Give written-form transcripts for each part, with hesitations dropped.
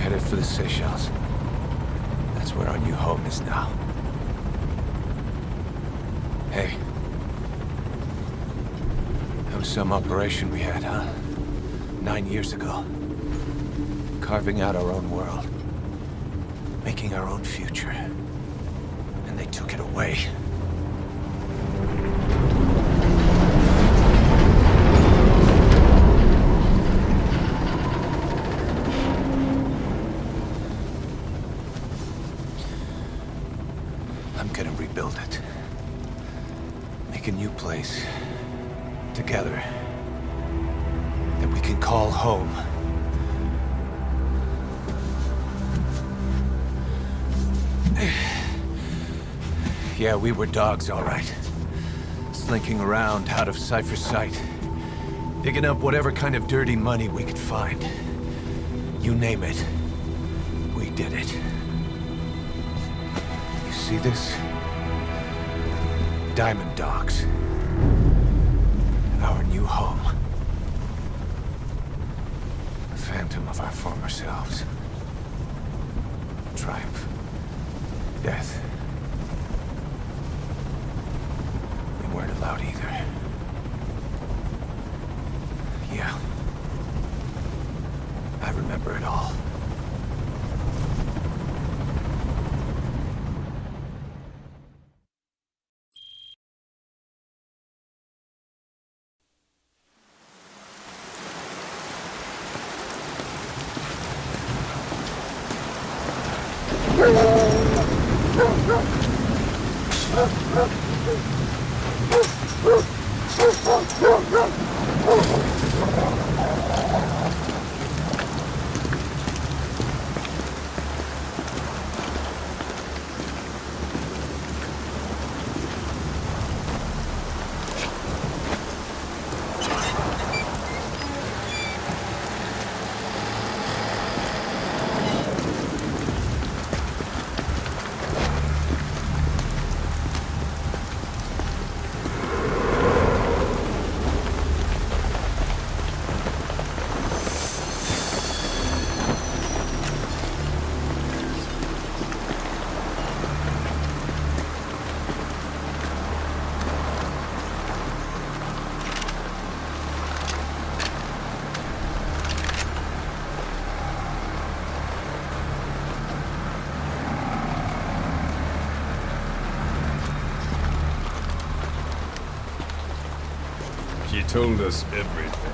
headed for the Seychelles. That's where our new home is now. Hey. That was some operation we had, huh? 9 years ago. Carving out our own world. Making our own future. And they took it away. I'm gonna rebuild it. Make a new place. Together. That we can call home. Yeah, we were dogs, all right. Slinking around out of Cypher's sight. Digging up whatever kind of dirty money we could find. You name it. We did it. You see this? Diamond Dogs. Our new home. A phantom of our former selves. Triumph. Death. We weren't allowed either. Yeah. I remember it all. She told us everything.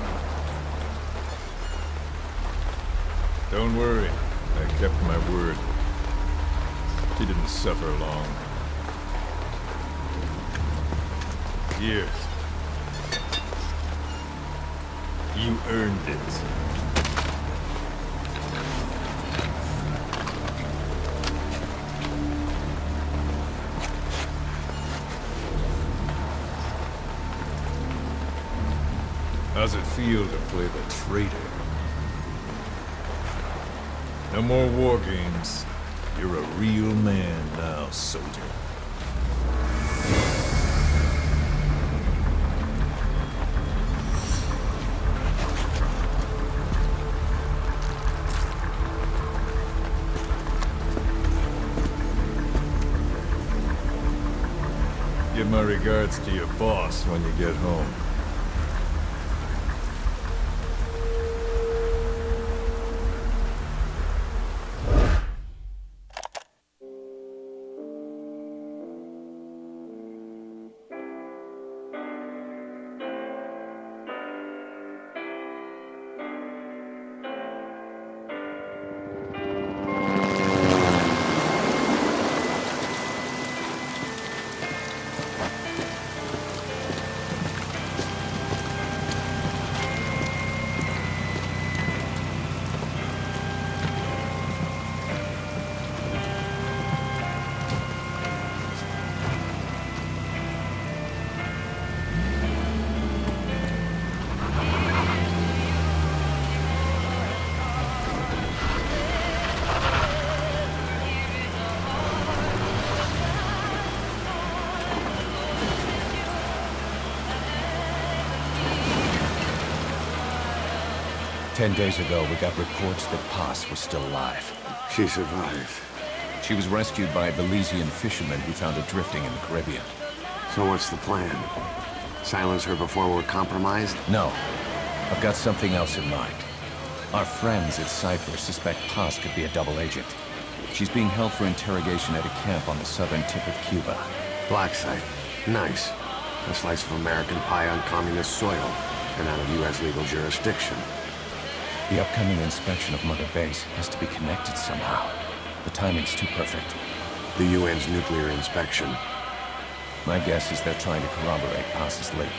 Don't worry, I kept my word. She didn't suffer long. Here. You earned it. How's it feel to play the traitor? No more war games. You're a real man now, soldier. Give my regards to your boss when you get home. 10 days ago, we got reports that Paz was still alive. She survived. She was rescued by a Belizean fisherman who found her drifting in the Caribbean. So what's the plan? Silence her before we're compromised? No. I've got something else in mind. Our friends at Cypher suspect Paz could be a double agent. She's being held for interrogation at a camp on the southern tip of Cuba. Black site. Nice. A slice of American pie on communist soil, and out of U.S. legal jurisdiction. The upcoming inspection of Mother Base has to be connected somehow. The timing's too perfect. The UN's nuclear inspection. My guess is they're trying to corroborate Paz's leak.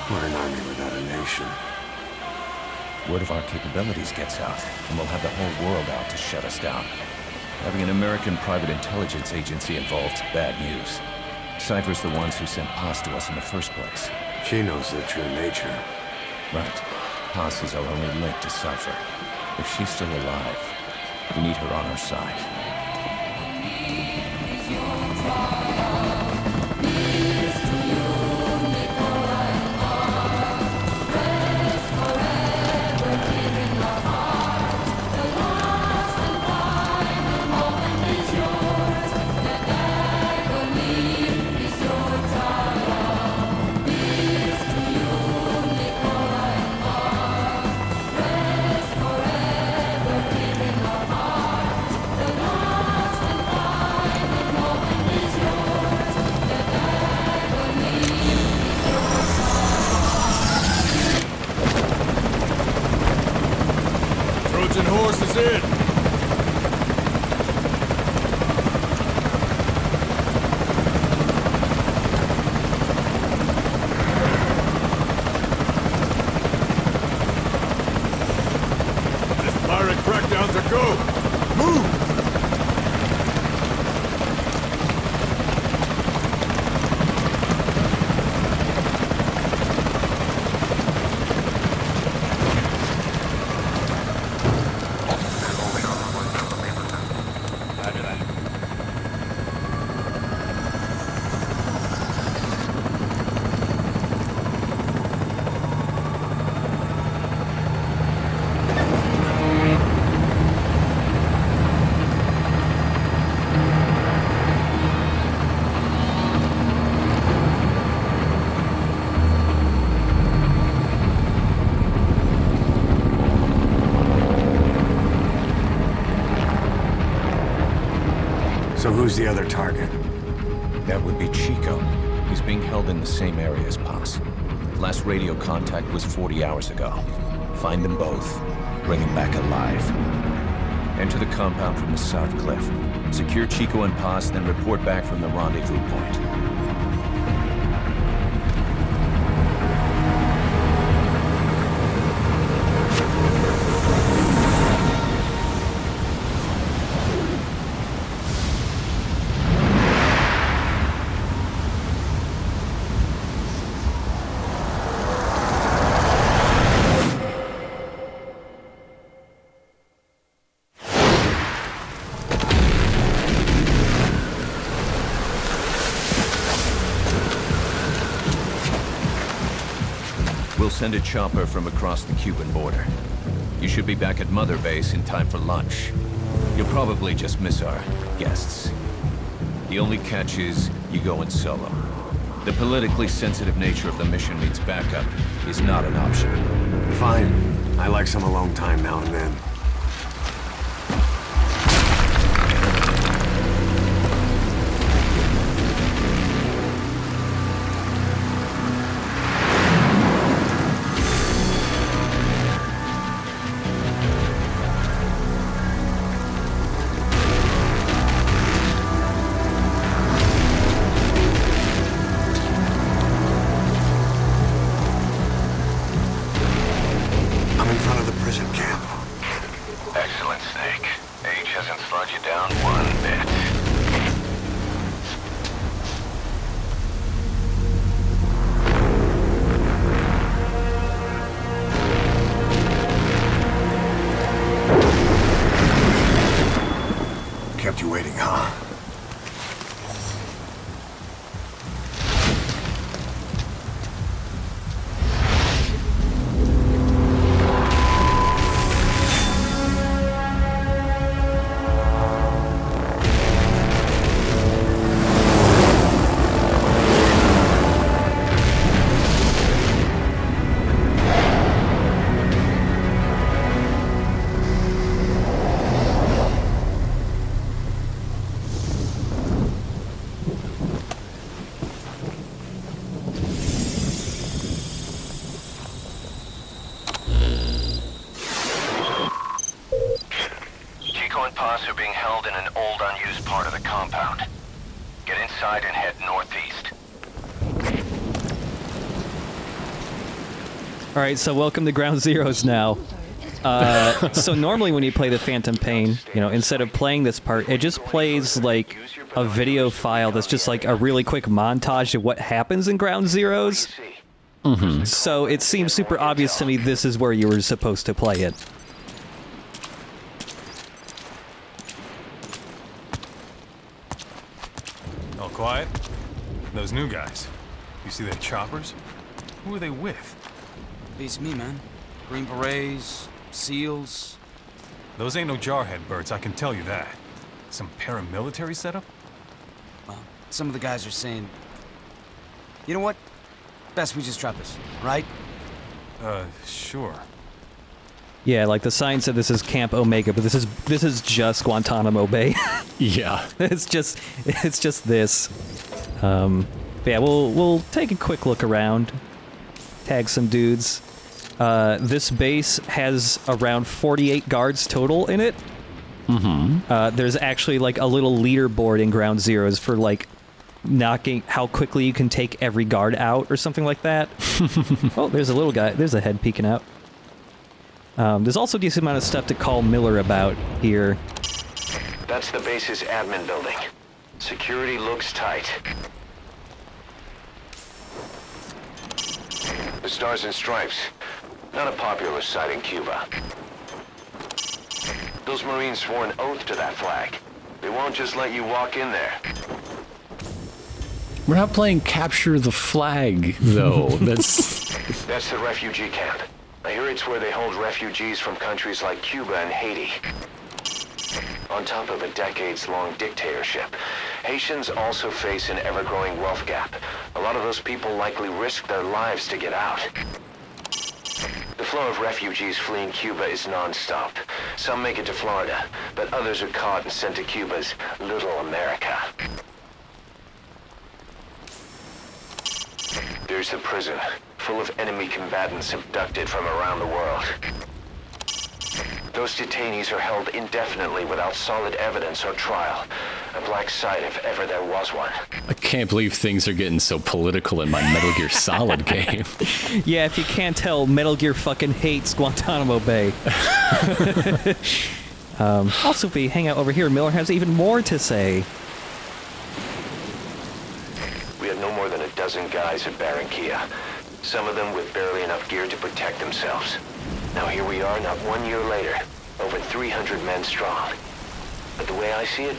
We're an army without a nation. Word of our capabilities gets out, and we'll have the whole world out to shut us down. Having an American private intelligence agency involved's bad news. Cypher's the ones who sent Paz to us in the first place. She knows their true nature. Right. Paz is our only link to Cypher. If she's still alive, we need her on our side. Trojan horse is in! This pirate crackdown's a go! Move! So who's the other target? That would be Chico. He's being held in the same area as Paz. Last radio contact was 40 hours ago. Find them both. Bring him back alive. Enter the compound from the south cliff. Secure Chico and Paz, then report back from the rendezvous point. We'll send a chopper from across the Cuban border. You should be back at Mother Base in time for lunch. You'll probably just miss our guests. The only catch is you go in solo. The politically sensitive nature of the mission means backup is not an option. Fine. I like some alone time now and then. I'm in front of the prison camp. Excellent, Snake. Age hasn't slowed you down one bit. Kept you waiting, huh? us are being held in an old unused part of the compound. Get inside and head northeast. All right, so welcome to Ground Zeroes now. So normally when you play the Phantom Pain, you know, instead of playing this part, it just plays like a video file that's just like a really quick montage of what happens in Ground Zeroes. So it seems super obvious to me this is where you were supposed to play it. All quiet? Those new guys. You see their choppers? Who are they with? Beats me, man. Green Berets, SEALs. Those ain't no jarhead birds, I can tell you that. Some paramilitary setup? Well, some of the guys are saying... You know what? Best we just drop this, right? Sure. Yeah, like the sign said this is Camp Omega, but this is just Guantanamo Bay. Yeah. It's just this. Yeah, we'll take a quick look around. Tag some dudes. This base has around 48 guards total in it. There's actually like a little leaderboard in Ground Zeroes for like knocking how quickly you can take every guard out or something like that. Oh, there's a little guy. There's a head peeking out. There's also a decent amount of stuff to call Miller about here. That's the base's admin building. Security looks tight. The Stars and Stripes. Not a popular sight in Cuba. Those Marines swore an oath to that flag. They won't just let you walk in there. We're not playing Capture the Flag, though. That's the refugee camp. I hear it's where they hold refugees from countries like Cuba and Haiti. On top of a decades-long dictatorship, Haitians also face an ever-growing wealth gap. A lot of those people likely risk their lives to get out. The flow of refugees fleeing Cuba is non-stop. Some make it to Florida, but others are caught and sent to Cuba's Little America. There's the prison, full of enemy combatants abducted from around the world. Those detainees are held indefinitely without solid evidence or trial. A black site if ever there was one. I can't believe things are getting so political in my Metal Gear Solid game. Yeah, if you can't tell, Metal Gear fucking hates Guantanamo Bay. Also, if we hang out over here, Miller has even more to say. We had no more than a dozen guys at Barranquilla. Some of them with barely enough gear to protect themselves. Now here we are, not 1 year later, over 300 men strong. But the way I see it,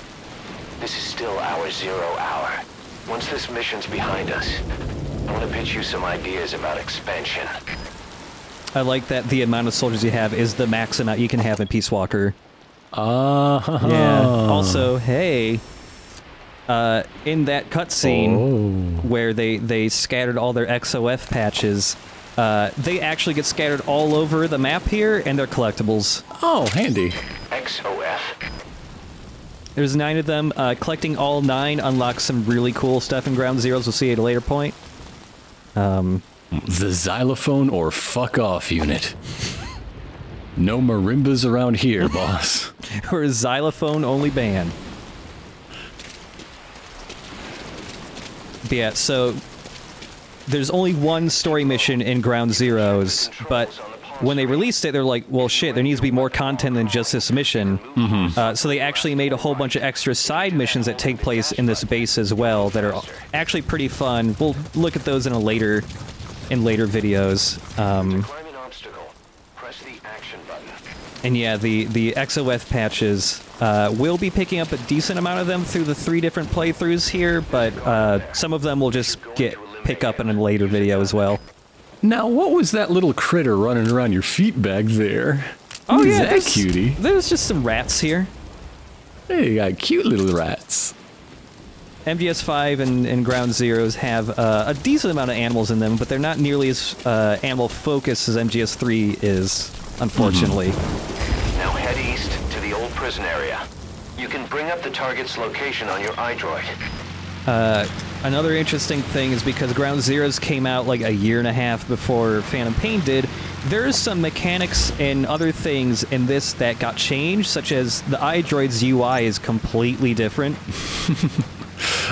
this is still our 0 hour. Once this mission's behind us, I want to pitch you some ideas about expansion. I like that the amount of soldiers you have is the max amount you can have in Peace Walker. Yeah. Also, hey, in that cutscene where they scattered all their XOF patches, they actually get scattered all over the map here, and they're collectibles. Oh, handy. XOF? There's 9 of them. Collecting all 9 unlocks some really cool stuff in Ground Zeroes. We'll see at a later point. The xylophone or fuck off unit. No marimbas around here, boss. Or a xylophone only band. But yeah, so there's only one story mission in Ground Zeroes, but when they released it, they're like, well, shit, there needs to be more content than just this mission. So they actually made a whole bunch of extra side missions that take place in this base as well that are actually pretty fun. We'll look at those in later videos. Climb an obstacle. Press the action button. And yeah, the XOF patches, we'll be picking up a decent amount of them through the 3 different playthroughs here, but some of them will just pick up in a later video as well. Now, what was that little critter running around your feet back there? Oh, Who's yeah, that cutie? There's just some rats here. Hey, you got cute little rats. MGS5 and Ground Zeroes have a decent amount of animals in them, but they're not nearly as animal-focused as MGS3 is, unfortunately. Now head east to the old prison area. You can bring up the target's location on your iDroid. Another interesting thing is because Ground Zeroes came out like a year and a half before Phantom Pain did, there is some mechanics and other things in this that got changed, such as the iDroid's UI is completely different.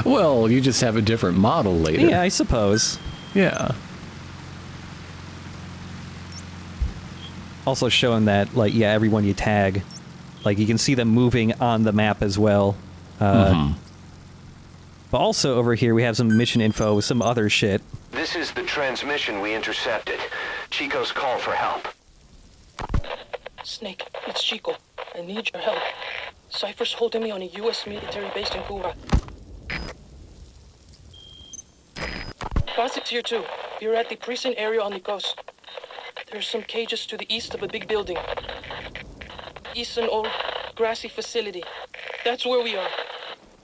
Well, you just have a different model later. Yeah, I suppose. Yeah. Also showing that, like, yeah, everyone you tag, like, you can see them moving on the map as well. But also over here we have some mission info with some other shit. This is the transmission we intercepted. Chico's call for help. Snake, it's Chico. I need your help. Cypher's holding me on a U.S. military base in Cuba. Boss, it's here too. We're at the prison area on the coast. There's some cages to the east of a big building. East an old grassy facility. That's where we are.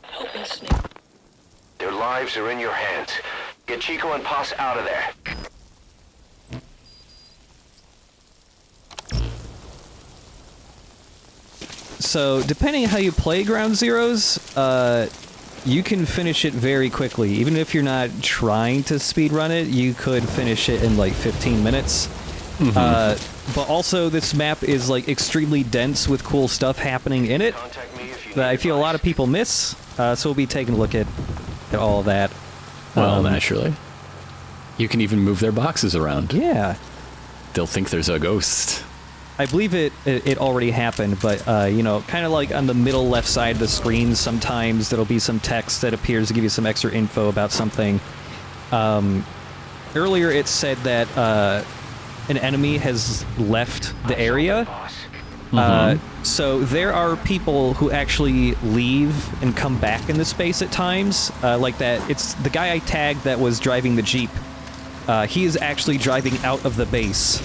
Help me, Snake. Their lives are in your hands. Get Chico and Posse out of there. So, depending on how you play Ground Zeroes, you can finish it very quickly. Even if you're not trying to speedrun it, you could finish it in like 15 minutes. But also, this map is like extremely dense with cool stuff happening in it Contact me if you that need I feel a lot of people miss. So we'll be taking a look at all of that. Well, naturally. You can even move their boxes around. Yeah. They'll think there's a ghost. I believe it already happened, but, you know, kind of like on the middle left side of the screen, sometimes there'll be some text that appears to give you some extra info about something. Earlier it said that an enemy has left the area. So there are people who actually leave and come back in the space at times, like that. It's the guy I tagged that was driving the Jeep. He is actually driving out of the base.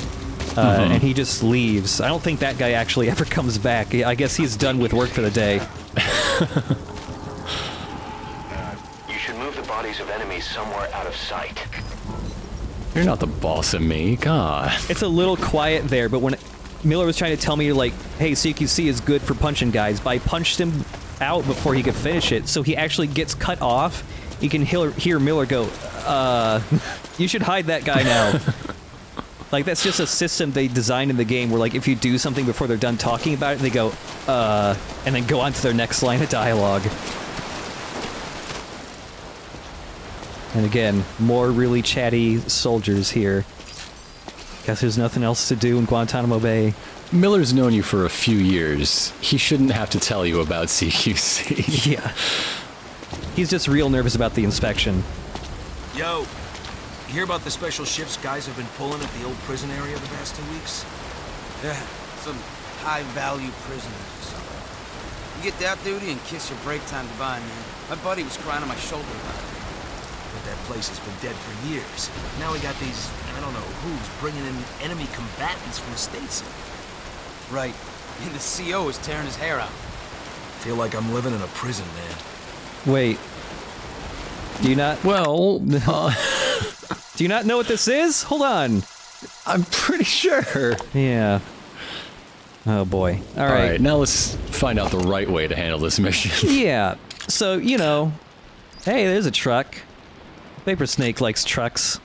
And he just leaves. I don't think that guy actually ever comes back. I guess he's done with work for the day. You should move the bodies of enemies somewhere out of sight. You're not the boss of me, God. It's a little quiet there, but when Miller was trying to tell me, like, hey, CQC is good for punching guys, but I punched him out before he could finish it, so he actually gets cut off. You can hear Miller go, you should hide that guy now. Like, that's just a system they designed in the game where, like, if you do something before they're done talking about it, they go, and then go on to their next line of dialogue. And again, more really chatty soldiers here. Guess there's nothing else to do in Guantanamo Bay. Miller's known you for a few years. He shouldn't have to tell you about CQC. Yeah. He's just real nervous about the inspection. Yo, you hear about the special ships guys have been pulling at the old prison area the past 2 weeks? Yeah, some high-value prisoners or something. You get that duty and kiss your break time goodbye, man. My buddy was crying on my shoulder about it. But that place has been dead for years. Now we got these, I don't know who's, bringing in enemy combatants from the States. Right. And the CO is tearing his hair out. Feel like I'm living in a prison, man. Wait. Do you not... Well, Do you not know what this is? Hold on. I'm pretty sure. Yeah. Oh, boy. All right. All right, now let's find out the right way to handle this mission. Yeah. So, you know... Hey, there's a truck. Vapor Snake likes trucks.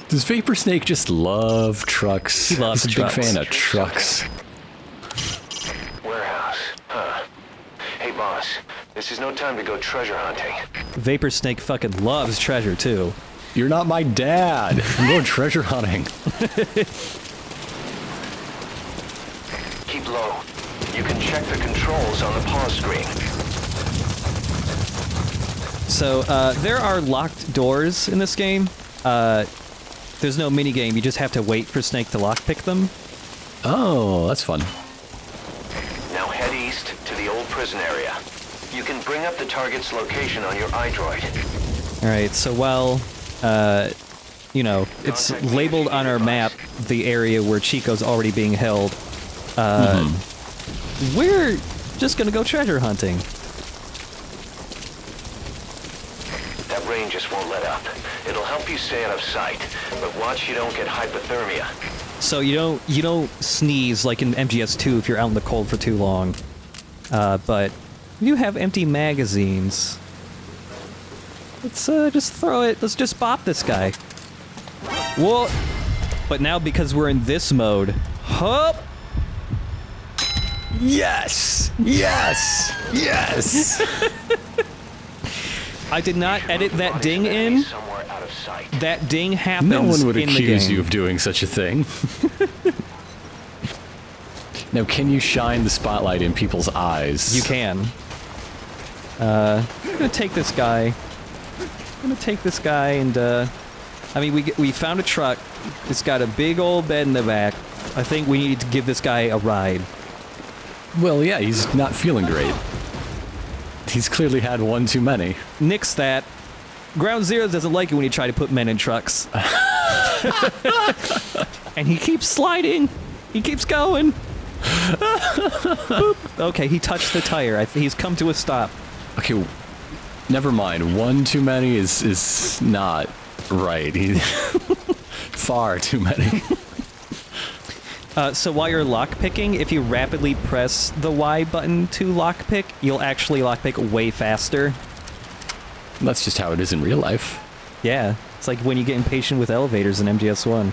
Does Vapor Snake just love trucks? He loves He's a trucks. big fan of trucks. Warehouse. Huh. Hey, boss. This is no time to go treasure hunting. Vapor Snake fucking loves treasure, too. You're not my dad. I'm going treasure hunting. Keep low. You can check the controls on the pause screen. So, there are locked doors in this game. There's no minigame, you just have to wait for Snake to lockpick them. Oh, that's fun. Now head east to the old prison area. You can bring up the target's location on your iDroid. Alright, so while, you know, it's labeled on our map, the area where Chico's already being held, we're just gonna go treasure hunting. That rain just won't let up. It'll help you stay out of sight, but watch you don't get hypothermia. So you don't sneeze like in MGS2 if you're out in the cold for too long. But you have empty magazines. Let's just throw it. Let's just bop this guy. Whoa! But now because we're in this mode, hop. Yes! Yes! Yes! I did not edit that ding in. Somewhere out of sight. That ding happens No one would in the accuse game. you of doing such a thing. Now, can you shine the spotlight in people's eyes? You can. I'm gonna take this guy. And, I mean, we found a truck. It's got a big old bed in the back. I think we need to give this guy a ride. Well, yeah, he's not feeling great. He's clearly had one too many. Nix that. Ground Zero doesn't like it when you try to put men in trucks. And he keeps sliding. He keeps going. Okay, he touched the tire. He's come to a stop. Okay, never mind. One too many is not right. Far too many. So while you're lockpicking, if you rapidly press the Y button to lockpick, you'll actually lockpick way faster. That's just how it is in real life. Yeah, it's like when you get impatient with elevators in MGS1.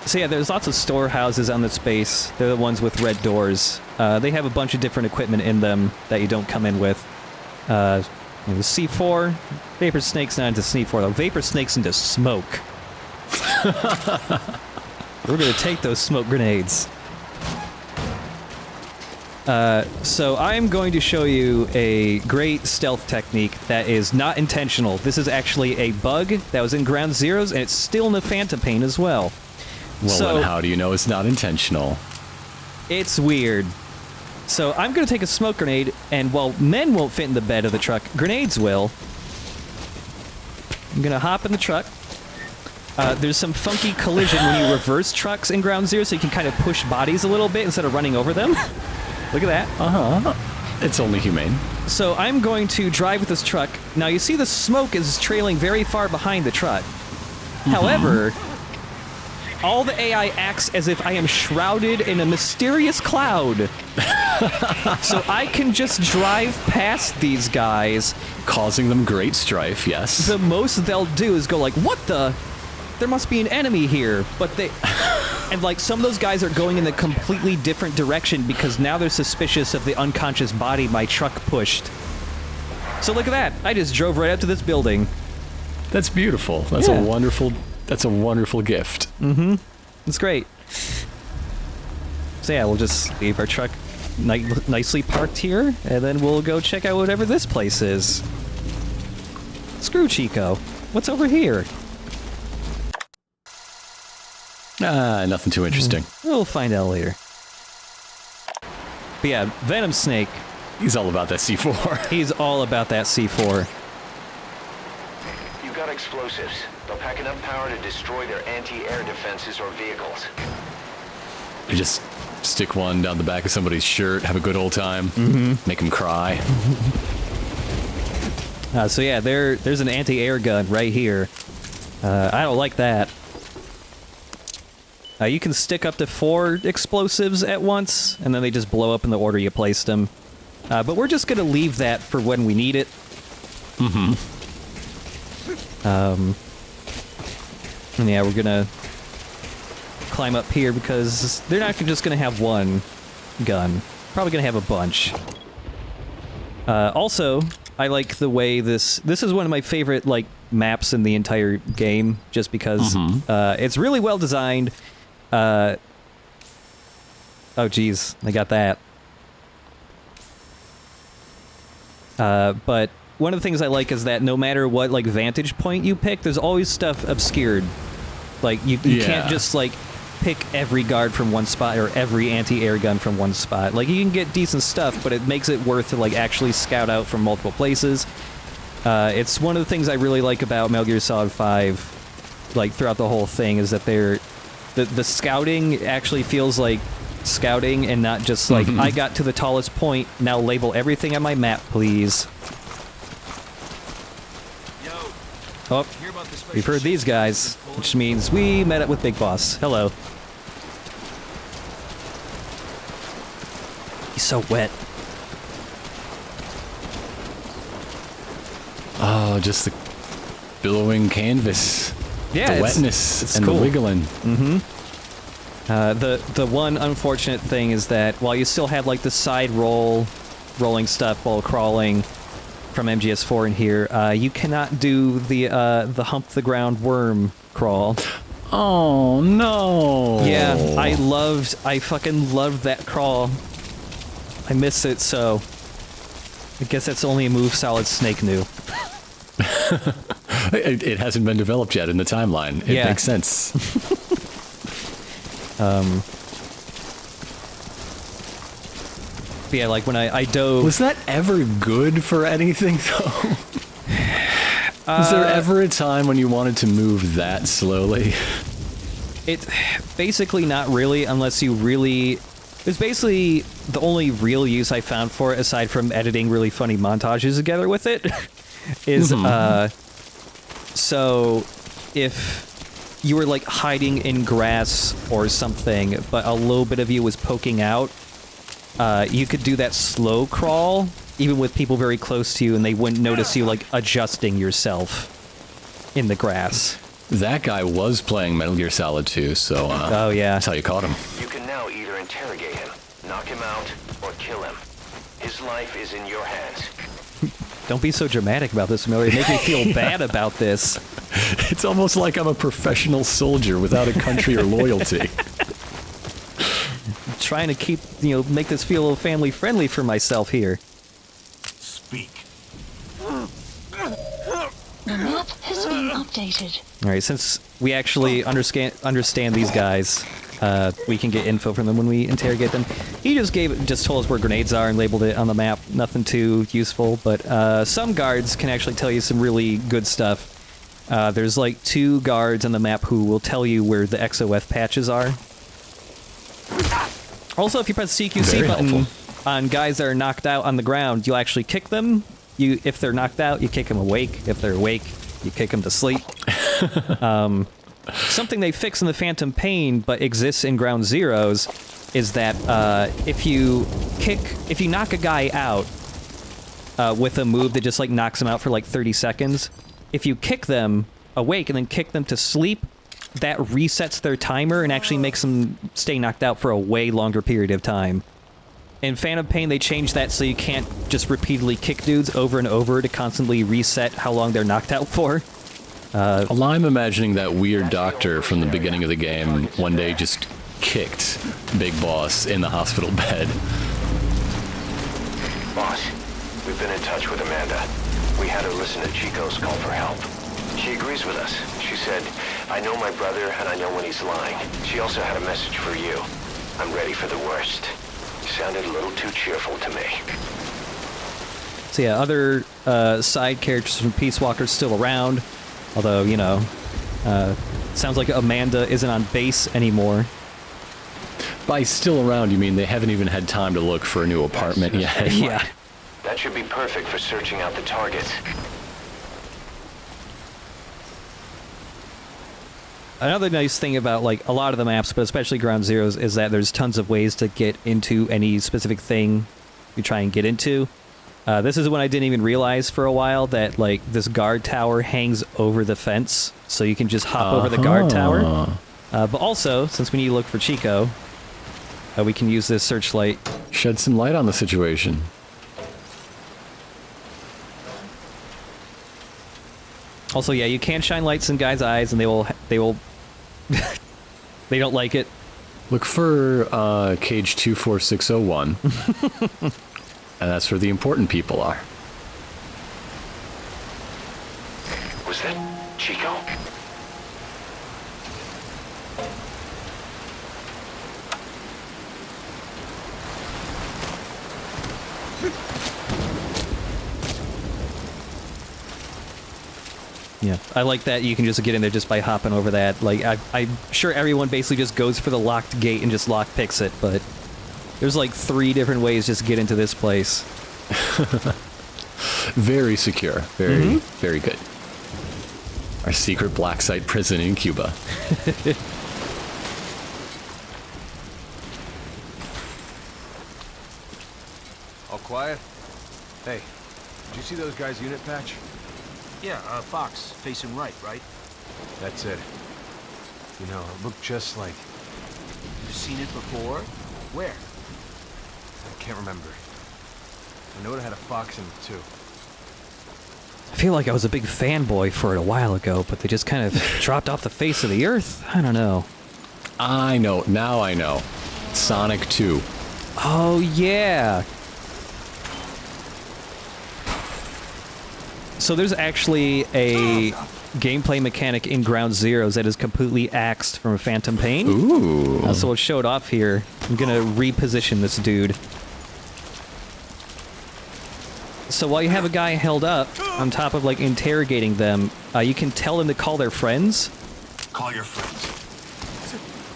So yeah, there's lots of storehouses on this base. They're the ones with red doors. They have a bunch of different equipment in them that you don't come in with. The C4, Vapor Snake's not into C4 though. Vapor Snake's into smoke. We're gonna take those smoke grenades. So I'm going to show you a great stealth technique that is not intentional. This is actually a bug that was in Ground Zeroes, and it's still in the Phantom Pain as well. Well, So- then how do you know it's not intentional? It's weird. So I'm going to take a smoke grenade, and while men won't fit in the bed of the truck, grenades will. I'm going to hop in the truck. There's some funky collision when you reverse trucks in Ground Zero, so you can kind of push bodies a little bit instead of running over them. Look at that. Uh-huh. It's only humane. So I'm going to drive with this truck. Now you see the smoke is trailing very far behind the truck. However, all the AI acts as if I am shrouded in a mysterious cloud. So I can just drive past these guys. Causing them great strife, yes. The most they'll do is go like, what the? There must be an enemy here. But they... And like some of those guys are going in a completely different direction because now they're suspicious of the unconscious body my truck pushed. So look at that. I just drove right up to this building. That's beautiful. That's Yeah. That's a wonderful gift. Mm-hmm. It's great. So yeah, we'll just leave our truck nicely parked here, and then we'll go check out whatever this place is. Screw Chico. What's over here? Nothing too interesting. We'll find out later. But yeah, Venom Snake. He's all about that C4. He's all about that C4. You've got explosives. They'll pack enough power to destroy their anti-air defenses or vehicles. You just stick one down the back of somebody's shirt, have a good old time, make them cry. So yeah, there's an anti-air gun right here. I don't like that. You can stick up to 4 explosives at once, and then they just blow up in the order you placed them. But we're just gonna leave that for when we need it. And yeah, we're gonna climb up here because they're not just gonna have one gun. Probably gonna have a bunch. Also, I like the way this is one of my favorite, like, maps in the entire game, just because it's really well designed. Oh, geez, I got that. But one of the things I like is that no matter what, like, vantage point you pick, there's always stuff obscured. Like, you can't just, like, pick every guard from one spot or every anti-air gun from one spot. Like, you can get decent stuff, but it makes it worth to, like, actually scout out from multiple places. It's one of the things I really like about Metal Gear Solid 5, like, throughout the whole thing, is that the scouting actually feels like scouting and not just like, I got to the tallest point, now label everything on my map, please. Oh, we've heard these guys, which means we met up with Big Boss. Hello. He's so wet. Oh, just billowing canvas. Yeah, the wetness it's and cool. the wiggling. The one unfortunate thing is that while you still have like the side rolling stuff while crawling from MGS4 in here, you cannot do the hump the ground worm crawl. Oh no! Yeah, I fucking loved that crawl. I miss it so. I guess that's only a move Solid Snake knew. It hasn't been developed yet in the timeline. It makes sense. Yeah, like when I dove... Was that ever good for anything, though? Was there ever a time when you wanted to move that slowly? It basically not really, unless you really... It's basically the only real use I found for it, aside from editing really funny montages together with it, is, so if you were, like, hiding in grass or something, but a little bit of you was poking out, you could do that slow crawl, even with people very close to you, and they wouldn't notice you, like, adjusting yourself in the grass. That guy was playing Metal Gear Solid 2, so, oh, yeah. That's how you caught him. You can now either interrogate him, knock him out, or kill him. His life is in your hands. Don't be so dramatic about this, Miller. You make me feel bad about this. It's almost like I'm a professional soldier without a country or loyalty. Trying to keep, make this feel a little family friendly for myself here. Speak. The map has been updated. Alright, since we actually understand these guys, we can get info from them when we interrogate them. He just told us where grenades are and labeled it on the map. Nothing too useful, but some guards can actually tell you some really good stuff. There's like 2 guards on the map who will tell you where the XOF patches are. Also, if you press the CQC button on guys that are knocked out on the ground, you'll actually kick them. If they're knocked out, you kick them awake. If they're awake, you kick them to sleep. Something they fix in the Phantom Pain, but exists in Ground Zeroes, is that if you knock a guy out with a move that just like knocks them out for like 30 seconds, if you kick them awake and then kick them to sleep, that resets their timer and actually makes them stay knocked out for a way longer period of time. In Phantom Pain, they changed that so you can't just repeatedly kick dudes over and over to constantly reset how long they're knocked out for. Well, I'm imagining that weird doctor from the beginning of the game one day just kicked Big Boss in the hospital bed. Boss, we've been in touch with Amanda. We had her listen to Chico's call for help. She agrees with us. She said, I know my brother and I know when he's lying. She also had a message for you. I'm ready for the worst. Sounded a little too cheerful to me. So yeah, other side characters from Peace Walker's still around. Although, sounds like Amanda isn't on base anymore. By still around, you mean they haven't even had time to look for a new apartment yet? Yeah. That should be perfect for searching out the targets. Another nice thing about, like, a lot of the maps, but especially Ground Zeroes, is that there's tons of ways to get into any specific thing you try and get into. This is when I didn't even realize for a while that, like, this guard tower hangs over the fence, so you can just hop over the guard tower. But also, since we need to look for Chico, we can use this searchlight. Shed some light on the situation. Also, yeah, you can shine lights in guys' eyes, and they will they don't like it. Look for cage 24601. And that's where the important people are. Was that Chico? Yeah, I like that you can just get in there just by hopping over that. Like, I'm sure everyone basically just goes for the locked gate and just lock picks it, but there's like 3 different ways just to get into this place. Very secure. Very, very good. Our secret black site prison in Cuba. All quiet? Hey, did you see those guys' unit patch? Yeah, box facing right, right? That's it. You know, it looked just like... You've seen it before? Where? I can't remember. I know it had a fox in it, too. I feel like I was a big fanboy for it a while ago, but they just kind of dropped off the face of the earth. I don't know. I know. Now I know. Sonic 2. Oh, yeah. So there's actually a gameplay mechanic in Ground Zeroes that is completely axed from Phantom Pain. Ooh. So we'll show it off here. I'm gonna reposition this dude. So while you have a guy held up on top of, like, interrogating them, you can tell them to call their friends. Call your friends.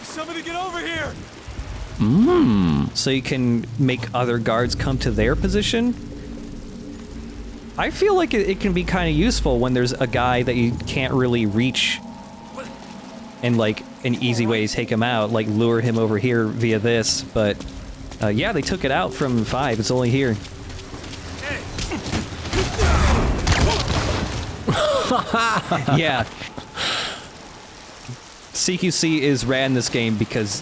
Somebody get over here! So you can make other guards come to their position. I feel like it can be kind of useful when there's a guy that you can't really reach, and, like, an easy way to take him out, like lure him over here via this. But yeah, they took it out from 5. It's only here. Yeah. CQC is rad in this game because,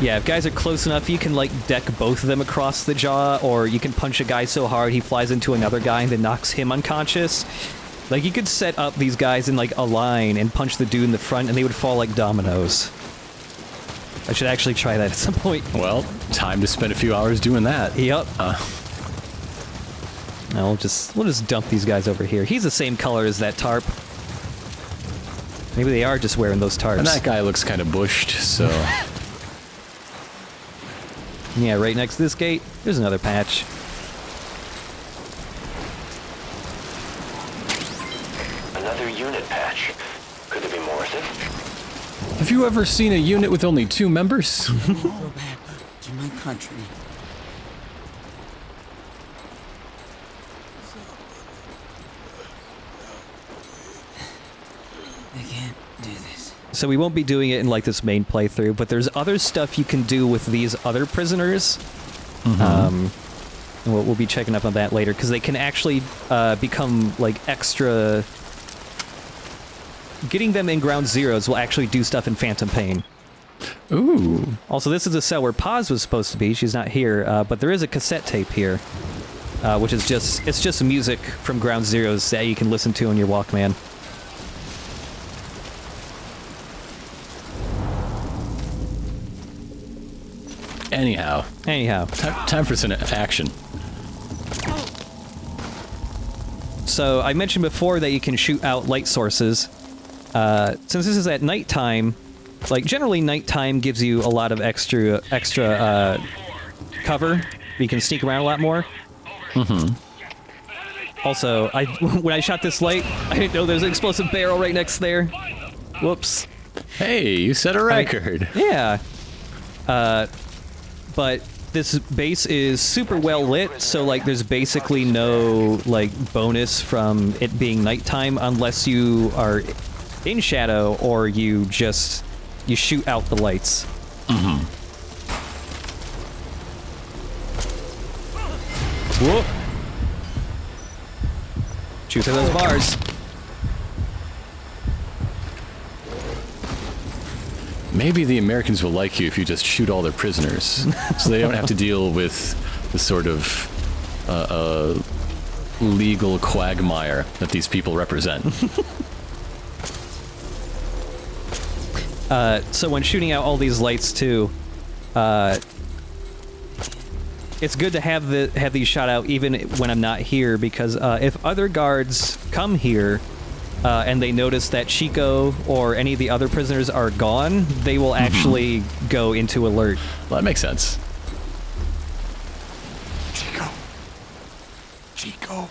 yeah, if guys are close enough, you can, like, deck both of them across the jaw, or you can punch a guy so hard he flies into another guy and then knocks him unconscious. Like, you could set up these guys in, like, a line and punch the dude in the front and they would fall like dominoes. I should actually try that at some point. Well, time to spend a few hours doing that. Yep. No, we'll just dump these guys over here. He's the same color as that tarp. Maybe they are just wearing those tarps. And that guy looks kind of bushed, so... Yeah, right next to this gate, there's another patch. Another unit patch. Could there be more of them? Have you ever seen a unit with only 2 members? Go back to my country. I can't do this. So we won't be doing it in, like, this main playthrough, but there's other stuff you can do with these other prisoners. And we'll be checking up on that later, because they can actually become, like, extra... Getting them in Ground Zeroes will actually do stuff in Phantom Pain. Ooh. Also, this is a cell where Paz was supposed to be. She's not here, but there is a cassette tape here, which is just music from Ground Zeroes that you can listen to on your Walkman. Anyhow. Time for some action. So I mentioned before that you can shoot out light sources. Since this is at nighttime, like, generally nighttime gives you a lot of extra cover. You can sneak around a lot more. Also, when I shot this light, I didn't know there's an explosive barrel right next there. Whoops. Hey, you set a record. Yeah. But this base is super well lit, so, like, there's basically no, like, bonus from it being nighttime unless you are in shadow or you shoot out the lights. Whoop. Shoot through those bars. Maybe the Americans will like you if you just shoot all their prisoners, so they don't have to deal with the sort of legal quagmire that these people represent. So when shooting out all these lights too, it's good to have these shot out even when I'm not here, because if other guards come here and they notice that Chico or any of the other prisoners are gone, they will actually go into alert. Well, that makes sense. Chico.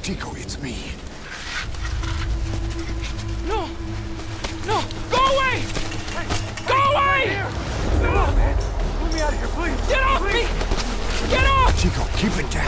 Chico, it's me. No! No! Go away! Go away! Come on, man. Let me out of here, please. Get off me! Get off! Chico, keep it down.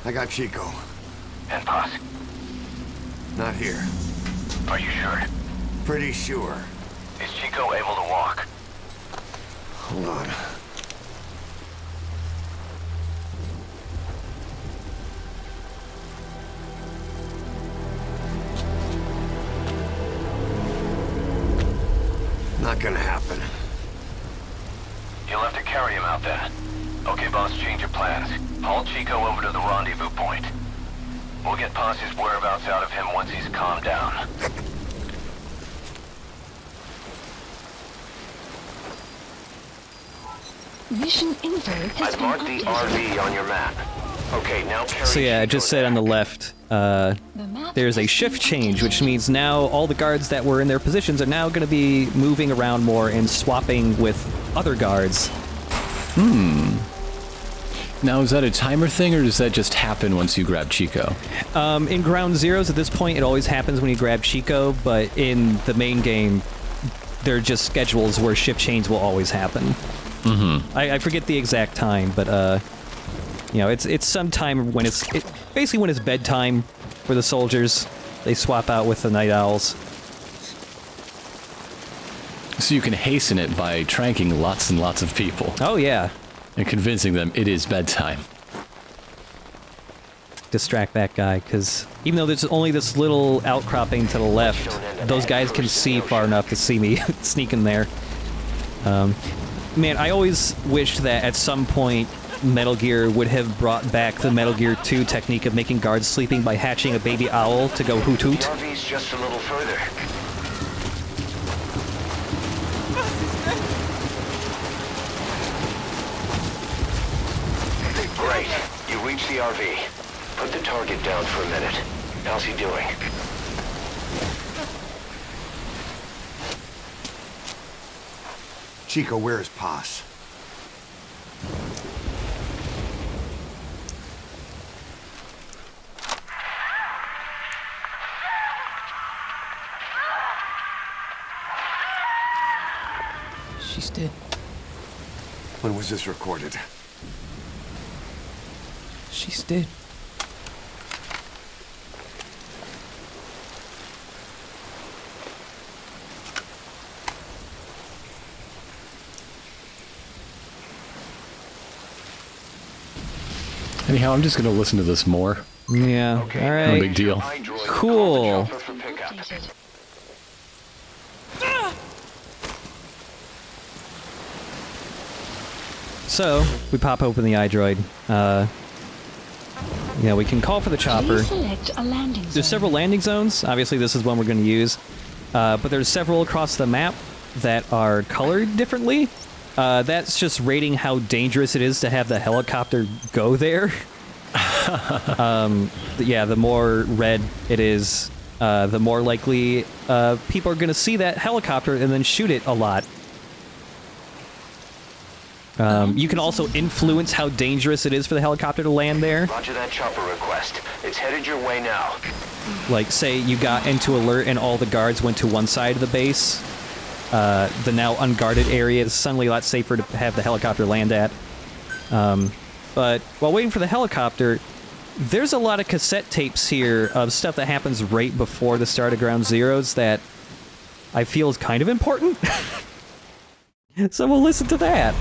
I got Chico. And Paz? Not here. Are you sure? Pretty sure. Is Chico able to walk? Hold on. Not gonna happen. You'll have to carry him out then. Okay, boss, change your plans. Haul Chico over to the rendezvous point. We'll get Paz's whereabouts out of him once he's calmed down. Mission info has I've been marked the updated. RV on your map. Okay, now carry So yeah, I Chico just said there. on the left, The map there's a has shift been change, which updated. means now all the guards that were in their positions are now going to be moving around more and swapping with other guards. Now, is that a timer thing, or does that just happen once you grab Chico? In Ground Zeroes, at this point, it always happens when you grab Chico, but in the main game, there are just schedules where shift change will always happen. Mm-hmm. I forget the exact time, but you know, it's sometime when basically when it's bedtime for the soldiers. They swap out with the night owls. So you can hasten it by tranking lots and lots of people Oh yeah, and convincing them it is bedtime. distract that guy, because even though there's only this little outcropping to the left, those guys can see far enough to see me sneaking there. Man, I always wished that at some point Metal Gear would have brought back the Metal Gear 2 technique of making guards sleeping by hatching a baby owl to go hoot The hoot. RV's just a little further. Great. You reached the RV. Put the target down for a minute. How's he doing? Chico, where is Paz? She's dead. When was this recorded? She's dead. Anyhow, I'm just going to listen to this more. Yeah, Okay, No alright. big deal. Cool. For pickup. Updated. So, we pop open the iDroid. Yeah, we can call for the chopper. Please select a landing zone. There's several landing zones. Obviously, this is one we're going to use. But there's several across the map that are colored differently. That's just rating how dangerous it is to have the helicopter go there. Yeah, the more red it is, the more likely people are going to see that helicopter and then shoot it a lot. You can also influence how dangerous it is for the helicopter to land there. Roger that chopper request. It's headed your way now. Like, say you got into alert and all the guards went to one side of the base. The now unguarded area is suddenly a lot safer to have the helicopter land at. But while waiting for the helicopter, there's a lot of cassette tapes here of stuff that happens right before the start of Ground Zeroes that I feel is kind of important. So we'll listen to that.